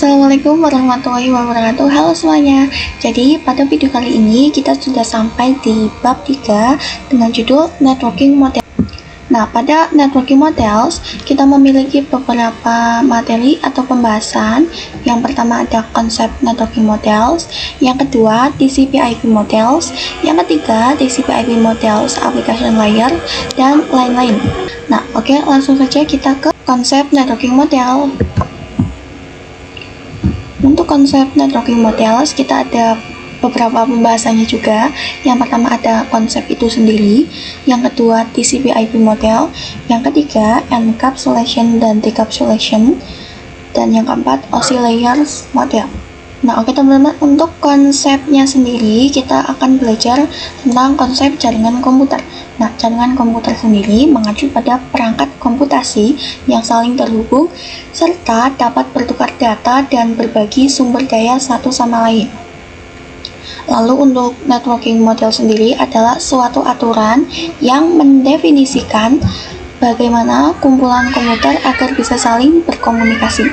Assalamualaikum warahmatullahi wabarakatuh. Halo semuanya. Jadi pada video kali ini kita sudah sampai di bab 3 dengan judul Networking Model. Nah, pada Networking Models kita memiliki beberapa materi atau pembahasan. Yang pertama ada konsep Networking Models, yang kedua TCP/IP Models, yang ketiga TCP/IP Models Application Layer, dan lain-lain. Nah, oke, langsung saja kita ke konsep Networking Model. Untuk konsep networking models kita ada beberapa pembahasannya juga. Yang pertama ada konsep itu sendiri, yang kedua TCP/IP model, yang ketiga encapsulation dan decapsulation, dan yang keempat OSI layers model. Nah, oke teman-teman, untuk konsepnya sendiri kita akan belajar tentang konsep jaringan komputer. Nah, jaringan komputer sendiri mengacu pada perangkat komputasi yang saling terhubung serta dapat bertukar data dan berbagi sumber daya satu sama lain. Lalu untuk networking model sendiri adalah suatu aturan yang mendefinisikan bagaimana kumpulan komputer agar bisa saling berkomunikasi.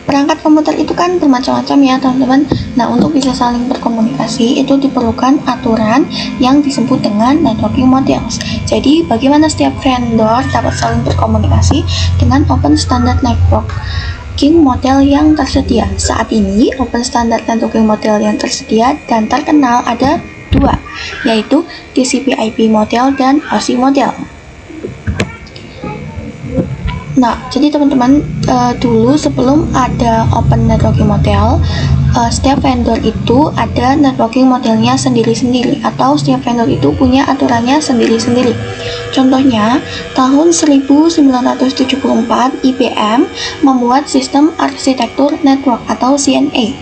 Perangkat komputer itu kan bermacam-macam ya teman-teman. Nah, untuk bisa saling berkomunikasi itu diperlukan aturan yang disebut dengan networking models. Jadi bagaimana setiap vendor dapat saling berkomunikasi dengan open standard networking model yang tersedia. Saat ini open standard networking model yang tersedia dan terkenal ada dua, yaitu TCP/IP model dan OSI model. Nah, jadi teman-teman, dulu sebelum ada open networking model, setiap vendor itu ada networking modelnya sendiri-sendiri, atau setiap vendor itu punya aturannya sendiri-sendiri. Contohnya, tahun 1974 IBM membuat sistem arsitektur network atau CNA.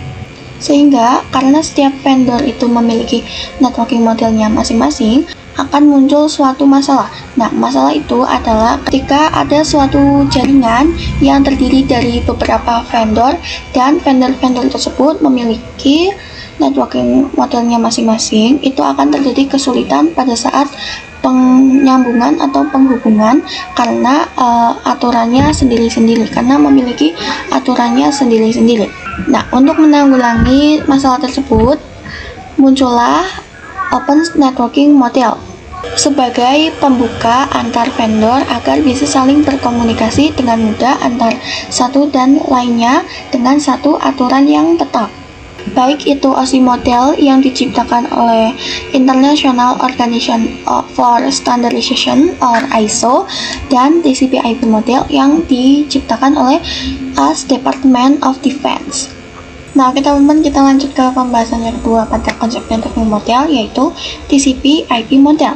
Sehingga karena setiap vendor itu memiliki networking modelnya masing-masing, akan muncul suatu masalah. Nah, masalah itu adalah ketika ada suatu jaringan yang terdiri dari beberapa vendor dan vendor-vendor tersebut memiliki networking modelnya masing-masing, itu akan terjadi kesulitan pada saat penyambungan atau penghubungan karena aturannya sendiri-sendiri, karena memiliki aturannya sendiri-sendiri. Nah, untuk menanggulangi masalah tersebut, muncullah open networking model sebagai pembuka antar vendor agar bisa saling berkomunikasi dengan mudah antar satu dan lainnya dengan satu aturan yang tetap. Baik itu OSI model yang diciptakan oleh International Organization for Standardization or ISO, dan TCP/IP model yang diciptakan oleh US Department of Defense. Nah, oke teman-teman, kita lanjut ke pembahasan yang kedua pada konsep networking model, yaitu TCP/IP model.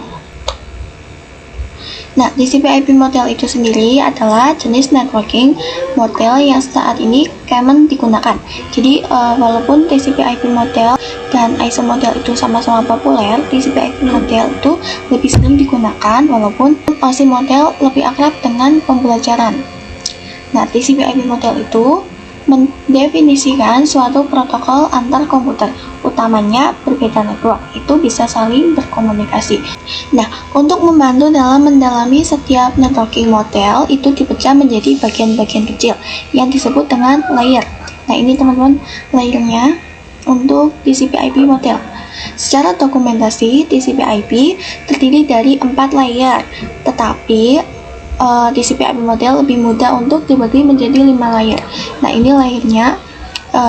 Nah, TCP/IP model itu sendiri adalah jenis networking model yang saat ini common digunakan. Jadi, walaupun TCP/IP model dan ISO model itu sama-sama populer, TCP/IP model itu lebih sering digunakan, walaupun OSI model lebih akrab dengan pembelajaran. Nah, TCP/IP model itu mendefinisikan suatu protokol antar komputer, utamanya berbeda network, itu bisa saling berkomunikasi. Nah, untuk membantu dalam mendalami setiap networking model, itu dipecah menjadi bagian-bagian kecil yang disebut dengan layer. Nah, ini teman-teman layernya untuk TCP/IP model. Secara dokumentasi, TCP/IP terdiri dari 4 layer, tetapi TCP/IP model lebih mudah untuk dibagi menjadi 5 layer. Nah, ini layernya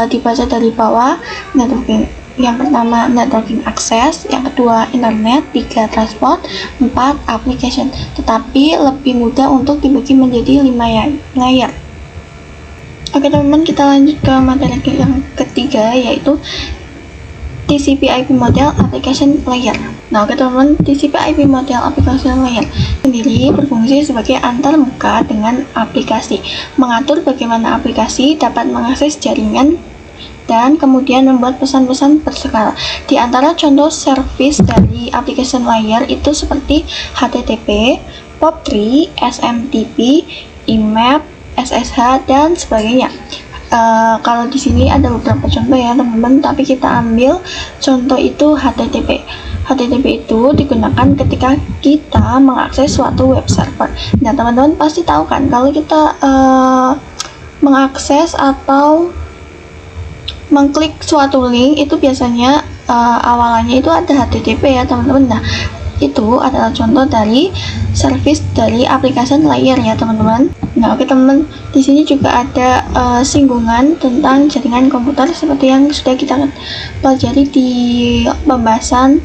dibaca dari bawah. Networking yang pertama networking access, yang kedua internet, 3 transport, 4 application. Tetapi lebih mudah untuk dibagi menjadi 5 layer. Oke teman-teman, kita lanjut ke materi yang ketiga, yaitu TCP/IP model application layer. Nah, oke teman-teman, TCP/IP model application layer sendiri berfungsi sebagai antarmuka dengan aplikasi, mengatur bagaimana aplikasi dapat mengakses jaringan dan kemudian membuat pesan-pesan berskala. Di antara contoh service dari application layer itu seperti HTTP, POP3, SMTP, IMAP, SSH, dan sebagainya. Kalau di sini ada beberapa contoh ya teman-teman, tapi kita ambil contoh itu HTTP. HTTP itu digunakan ketika kita mengakses suatu web server. Nah, teman-teman pasti tahu kan kalau kita mengakses atau mengklik suatu link itu biasanya awalannya itu ada HTTP ya teman-teman. Nah, itu adalah contoh dari service dari application layer ya teman-teman. Nah, oke teman-teman, di sini juga ada singgungan tentang jaringan komputer seperti yang sudah kita pelajari di pembahasan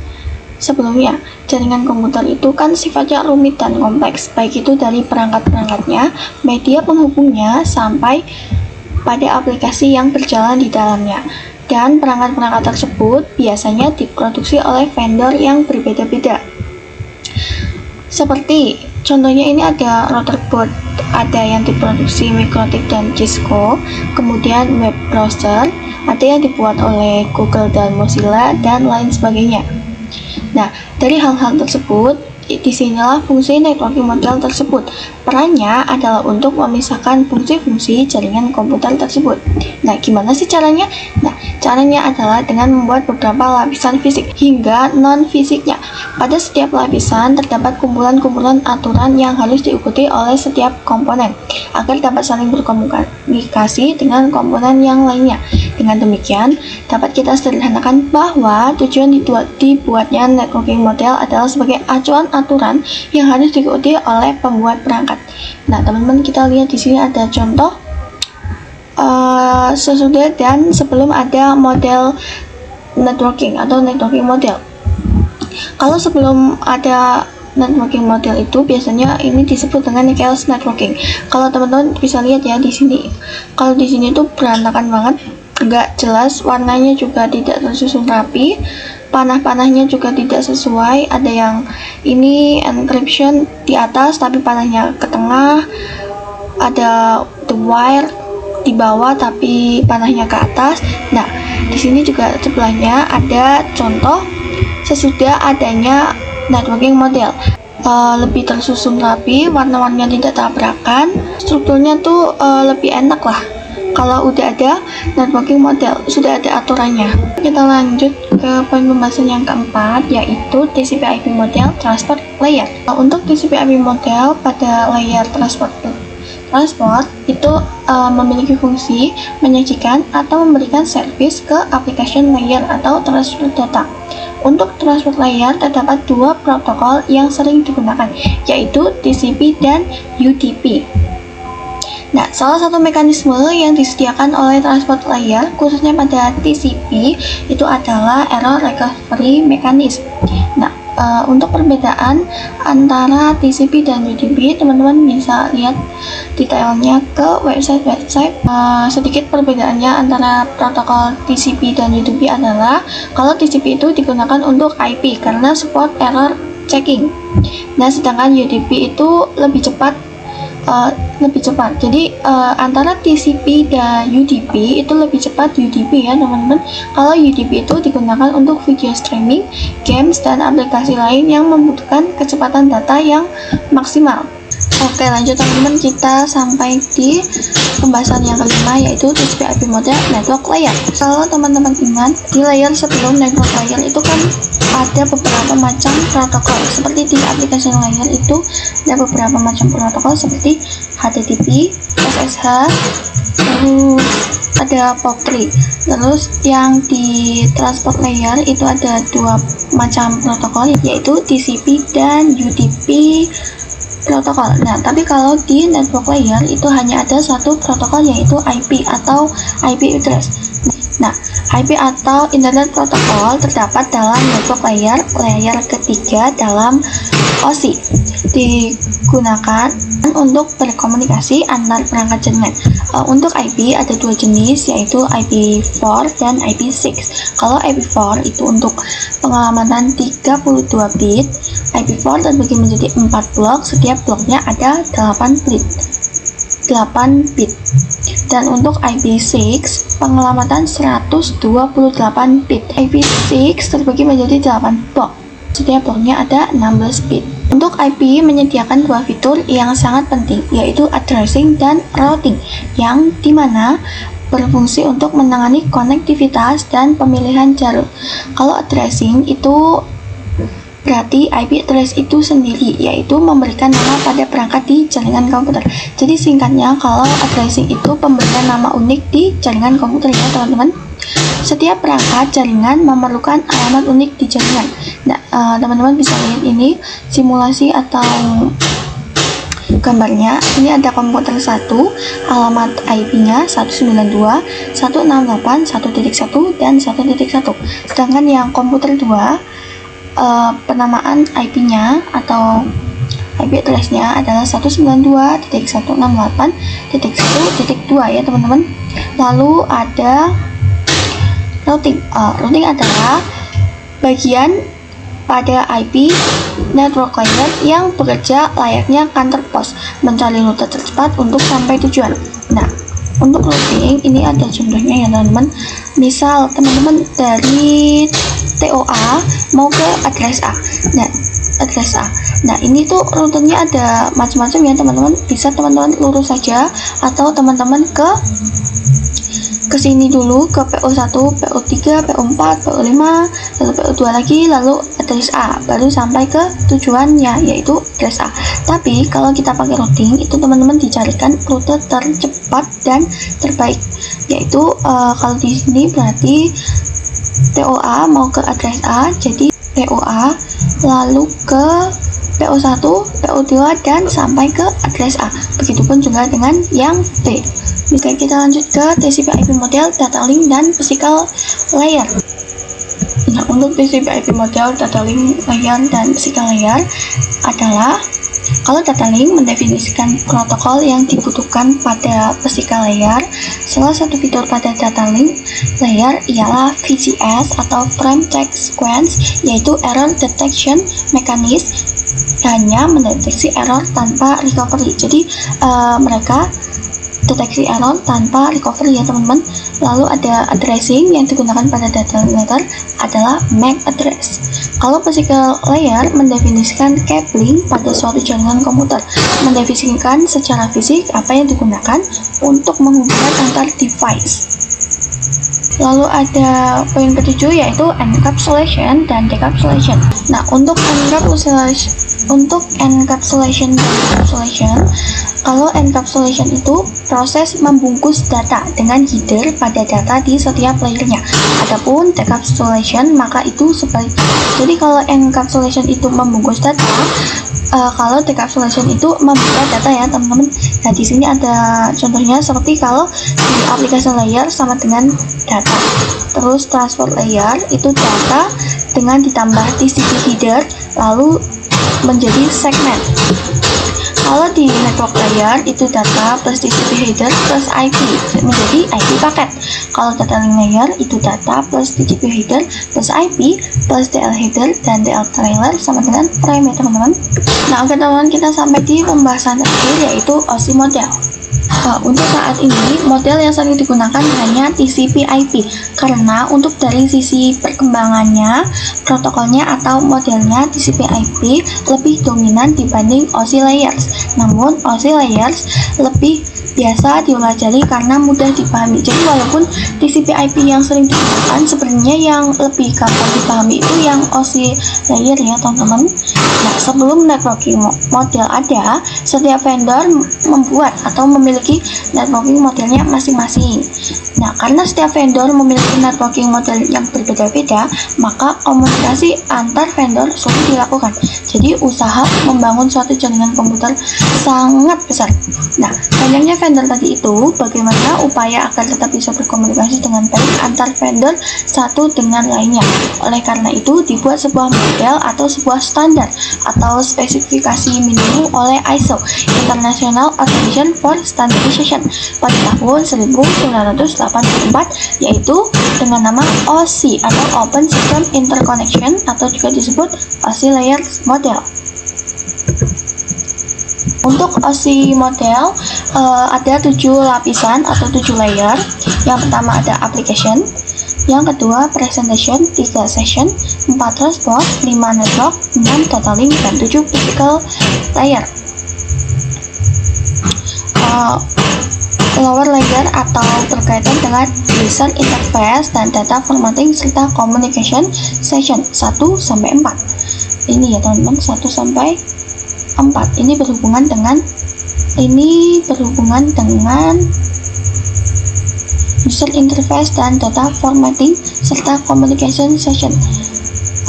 sebelumnya. Jaringan komputer itu kan sifatnya rumit dan kompleks, baik itu dari perangkat-perangkatnya, media penghubungnya, sampai pada aplikasi yang berjalan di dalamnya. Dan perangkat-perangkat tersebut biasanya diproduksi oleh vendor yang berbeda-beda. Seperti contohnya ini ada routerboard, ada yang diproduksi Mikrotik dan Cisco, kemudian web browser, ada yang dibuat oleh Google dan Mozilla, dan lain sebagainya. Nah, dari hal-hal tersebut, disinilah fungsi networking model tersebut. Perannya adalah untuk memisahkan fungsi-fungsi jaringan komputer tersebut. Nah, gimana sih caranya? Nah, caranya adalah dengan membuat beberapa lapisan fisik hingga non-fisiknya. Pada setiap lapisan terdapat kumpulan-kumpulan aturan yang harus diikuti oleh setiap komponen agar dapat saling berkomunikasi dengan komponen yang lainnya. Dengan demikian, dapat kita sederhanakan bahwa tujuan dibuatnya networking model adalah sebagai acuan aturan yang harus diikuti oleh pembuat perangkat. Nah, teman-teman, kita lihat di sini ada contoh sesudah dan sebelum ada model networking atau networking model. Kalau sebelum ada networking model itu biasanya ini disebut dengan chaos networking. Kalau teman-teman bisa lihat ya di sini, kalau di sini tuh berantakan banget, nggak jelas, warnanya juga tidak tersusun rapi, panah-panahnya juga tidak sesuai, ada yang ini encryption di atas tapi panahnya ke tengah, ada the wire di bawah tapi panahnya ke atas. Nah, di sini juga sebelahnya ada contoh sesudah adanya networking model. Lebih tersusun rapi, warna-warnanya tidak tabrakan, strukturnya tuh lebih enak lah. Kalau udah ada networking model, sudah ada aturannya. Kita lanjut ke poin pembahasan yang keempat, yaitu TCP/IP model transport layer. Untuk TCP/IP model pada layer transport itu memiliki fungsi menyajikan atau memberikan service ke application layer atau transfer data. Untuk transport layer terdapat dua protokol yang sering digunakan, yaitu TCP dan UDP. Nah, salah satu mekanisme yang disediakan oleh transport layer, khususnya pada TCP, itu adalah error recovery mechanism. Nah, untuk perbedaan antara TCP dan UDP, teman-teman bisa lihat detailnya ke website-website. Sedikit perbedaannya antara protokol TCP dan UDP adalah kalau TCP itu digunakan untuk IP karena support error checking. Nah, sedangkan UDP itu lebih cepat. Jadi antara TCP dan UDP itu lebih cepat UDP ya teman-teman. Kalau UDP itu digunakan untuk video streaming, games, dan aplikasi lain yang membutuhkan kecepatan data yang maksimal. Oke, lanjut teman-teman, kita sampai di pembahasan yang kelima, yaitu TCP/IP model network layer. Kalau teman-teman ingat, di layer sebelum network layer itu kan ada beberapa macam protokol. Seperti di application layer itu ada beberapa macam protokol seperti HTTP, SSH, terus ada POP3. Terus yang di transport layer itu ada dua macam protokol, yaitu TCP dan UDP protokol. Nah, tapi kalau di network layer itu hanya ada satu protokol, yaitu IP atau IP address. Nah, IP atau Internet Protocol terdapat dalam network layer ketiga dalam OSI. Digunakan untuk berkomunikasi antar perangkat jaringan. Untuk IP ada dua jenis, yaitu IP4 dan IP6. Kalau IP4 itu untuk pengelamatan 32 bit, IP4 terbagi menjadi 4 blok, setiap bloknya ada 8 bit. Dan untuk IP6 pengelamatan 128 bit. IP6 terbagi menjadi 8 blok, setiap bloknya ada 16 bit. Untuk IP menyediakan dua fitur yang sangat penting, yaitu addressing dan routing, yang dimana berfungsi untuk menangani konektivitas dan pemilihan jalur. Kalau addressing itu berarti IP address itu sendiri, yaitu memberikan nama pada perangkat di jaringan komputer. Jadi singkatnya, kalau addressing itu pemberian nama unik di jaringan komputer ya teman-teman. Setiap perangkat jaringan memerlukan alamat unik di jaringan. Nah, teman-teman bisa lihat ini simulasi atau gambarnya. Ini ada komputer 1, alamat IP-nya 192.168.1.1 dan 1.1. Sedangkan yang komputer 2, penamaan IP-nya atau IP address-nya adalah 192.168.1.2 ya teman-teman. Lalu ada routing. Routing adalah bagian pada IP network layer yang bekerja layaknya kantor pos, mencari rute tercepat untuk sampai tujuan. Nah, untuk routing ini ada contohnya ya teman-teman. Misal teman-teman dari TOA mau ke address A. Nah, ini tuh rutenya ada macam-macam ya teman-teman. Bisa teman-teman lurus saja atau teman-teman ke sini dulu ke PO1, PO3, PO4, PO5, lalu PO2 lagi, lalu address A, baru sampai ke tujuannya yaitu address A. Tapi kalau kita pakai routing itu teman-teman dicarikan rute tercepat dan terbaik, yaitu kalau di sini berarti TOA mau ke address A, jadi TOA lalu ke PO1, PO2 dan sampai ke address A. Begitupun juga dengan yang T. Oke, kita lanjut ke TCP/IP model, data link, dan physical layer. Nah, untuk TCP/IP model, data link, layer, dan physical layer adalah kalau data link mendefinisikan protokol yang dibutuhkan pada physical layer. Salah satu fitur pada data link layer ialah VCS atau Frame Check Sequence, yaitu Error Detection Mechanism, hanya mendeteksi error tanpa recovery. Jadi mereka deteksi error tanpa recovery ya teman-teman. Lalu ada addressing yang digunakan pada data layer adalah MAC address. Kalau physical layer mendefinisikan cabling pada suatu jaringan komputer, mendefinisikan secara fisik apa yang digunakan untuk menghubungkan antar device. Lalu ada poin ketujuh yaitu encapsulation dan decapsulation. Nah, untuk encapsulation dan decapsulation, kalau encapsulation itu proses membungkus data dengan header pada data di setiap layernya. Adapun decapsulation maka itu sebaliknya. Jadi kalau encapsulation itu membungkus data, kalau decapsulation itu membuka data ya teman-teman. Nah, di sini ada contohnya seperti kalau di application layer sama dengan data. Terus transport layer itu data dengan ditambah TCP header lalu menjadi segmen. Kalau di network layer itu data plus TCP header plus IP menjadi IP paket. Kalau data link layer itu data plus TCP header plus IP plus DL header dan DL trailer sama dengan frame ya teman-teman. Nah, oke teman-teman, kita sampai di pembahasan terakhir yaitu OSI model. Untuk saat ini model yang sering digunakan hanya TCP/IP karena untuk dari sisi perkembangannya, protokolnya atau modelnya TCP/IP lebih dominan dibanding OSI layers. Namun OSI layers lebih biasa dipelajari karena mudah dipahami. Jadi walaupun TCP/IP yang sering digunakan, sebenarnya yang lebih gampang dipahami itu yang OSI layer ya teman-teman. Nah, sebelum networking model ada, setiap vendor membuat atau memiliki networking modelnya masing-masing. Nah, karena setiap vendor memiliki networking model yang berbeda-beda, maka komunikasi antar vendor sulit dilakukan. Jadi usaha membangun suatu jaringan komputer sangat besar. Nah, banyaknya vendor tadi itu, bagaimana upaya agar tetap bisa berkomunikasi dengan baik antar vendor satu dengan lainnya. Oleh karena itu, dibuat sebuah model atau sebuah standar atau spesifikasi minimum oleh ISO, International Organization for Standardization, pada tahun 1984, yaitu dengan nama OSI atau Open System Interconnection atau juga disebut OSI Layer Model. Untuk OSI model ada 7 lapisan atau 7 layer. Yang pertama ada application, yang kedua presentation, 3 session, 4 transport, 5 network, 6 data link, dan 7 physical layer. Lower layer atau berkaitan dengan user interface dan data formatting serta communication session 1-4. Ini ya teman-teman, 1-4. Ini berhubungan dengan user interface, dan data formatting, serta communication session.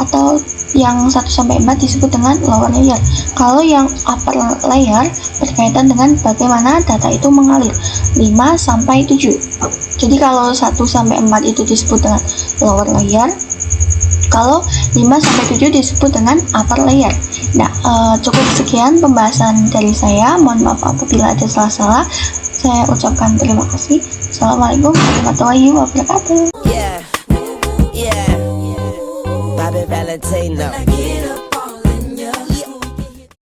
Atau yang 1-4 disebut dengan lower layer. Kalau yang upper layer berkaitan dengan bagaimana data itu mengalir, 5-7. Jadi kalau 1-4 itu disebut dengan lower layer, kalau 5-7 disebut dengan upper layer. Nah, cukup sekian pembahasan dari saya. Mohon maaf apabila ada salah-salah. Saya ucapkan terima kasih. Assalamualaikum warahmatullahi wabarakatuh. Yeah, Bobby Valentino.